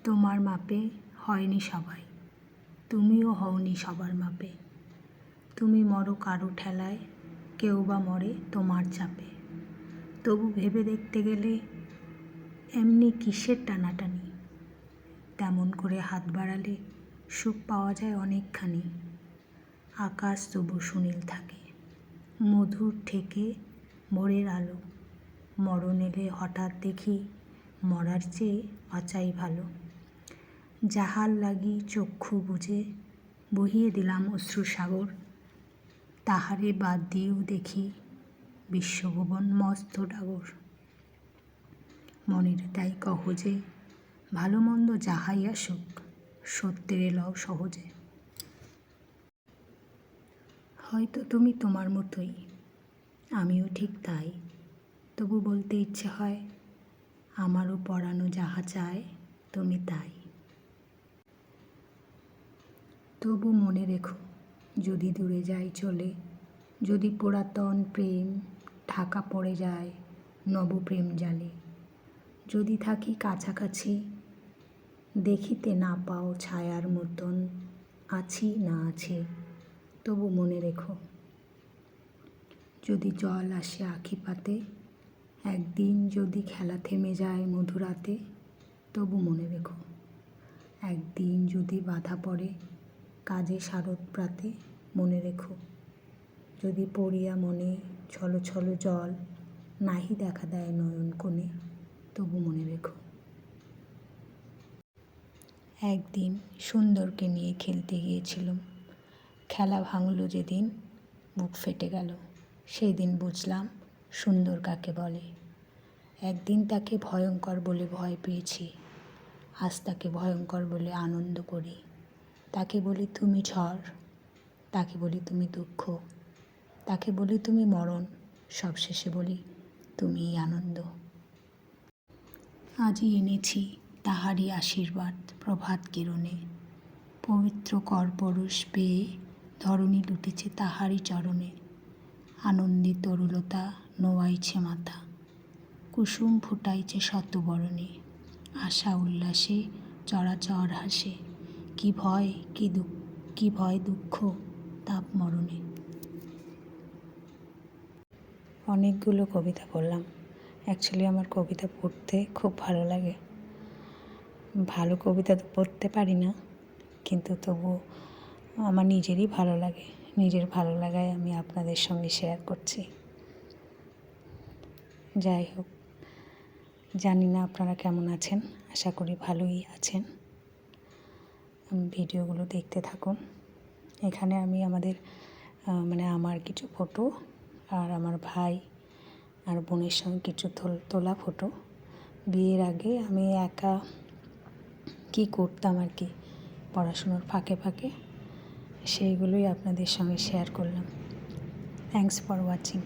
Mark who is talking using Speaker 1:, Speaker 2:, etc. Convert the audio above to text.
Speaker 1: তোমার মাপে হয়নি সবাই, তুমিও হওনি সবার মাপে। তুমি মরো কারো ঠেলায়, কেউ বা মরে তোমার চাপে। তবু ভেবে দেখতে গেলে এমনি কিসের টানাটানি, তেমন করে হাত বাড়ালে সুখ পাওয়া যায় অনেকখানি। আকাশ তবু সুনীল থাকে, মধুর ঠেকে ভোরের আলো। মরণ এলে হঠাৎ দেখি মরার চেয়ে বাঁচাই ভালো। যাহার লাগি চক্ষু বুজে বহিয়ে দিলাম অশ্রুসাগর, তাহারে বাদ দিয়েও দেখি বিশ্বভুবন মস্ত ডাগর। মনের তাই কহ যে ভালো মন্দ যাহাই আসুক, সত্যের লও সহজে। হয়তো তুমি তোমার মতোই, আমিও ঠিক তাই। তবু বলতে ইচ্ছে হয়, আমারও পরানো যাহা চায় তুমি তাই। তবু মনে রেখো, যদি দূরে যাই চলে, যদি পুরাতন প্রেম ঢাকা পড়ে যায় নবপ্রেম জালে, যদি থাকি কাছাকাছি দেখিতে না পাও ছায়ার মতন আছি না আছে, তবু মনে রেখো। যদি জল আসে আখি পাতে, একদিন যদি খেলা থেমে যায় মধুরাতে, তবু মনে রেখো। একদিন যদি বাধা পড়ে কাজে শারদ প্রাতে, মনে রেখো। যদি পড়িয়া মনে ছলো ছলো জল নাহি দেখা দেয় নয়ন কোণে, তবু মনে রেখো। একদিন সুন্দরকে নিয়ে খেলতে গিয়েছিলাম, খেলা ভাঙল যেদিন বুক ফেটে গেল, সেই দিন বুঝলাম সুন্দর কাকে বলে। একদিন তাকে ভয়ঙ্কর বলে ভয় পেয়েছি, আজ তাকে ভয়ঙ্কর বলে আনন্দ করি। তাকে বলি তুমি ঝড়, তাকে বলি তুমি দুঃখ, তাকে বলি তুমি মরণ, সবশেষে বলি তুমিই আনন্দ। আজই এনেছি তাহারই আশীর্বাদ প্রভাত কিরণে, পবিত্র করপরশ পেয়ে ধরণী লুটেছে তাহারই চরণে। আনন্দে তরুলতা নোয়াইছে মাথা, কুসুম ফুটাইছে শতবরণে। আশা উল্লাসে চরাচর হাসে, কি ভয় দুঃখ তাপ মরণে। অনেকগুলো কবিতা পড়লাম। অ্যাকচুয়ালি আমার কবিতা পড়তে খুব ভালো লাগে। ভালো কবিতা তো পড়তে পারি না, কিন্তু তবু আমার নিজেরই ভালো লাগে। নিজের ভালো লাগায় আমি আপনাদের সঙ্গে শেয়ার করছি। যাই হোক, জানি না আপনারা কেমন আছেন, আশা করি ভালোই আছেন। ভিডিওগুলো দেখতে থাকুন। এখানে আমি আমার কিছু ফটো আর আমার ভাই আর বোনের সঙ্গে কিছু তোলা ফটো। বিয়ের আগে আমি একা কী করতাম আর কি পড়াশুনোর ফাঁকে ফাঁকে, সেইগুলোই আপনাদের সঙ্গে শেয়ার করলাম। Thanks for watching.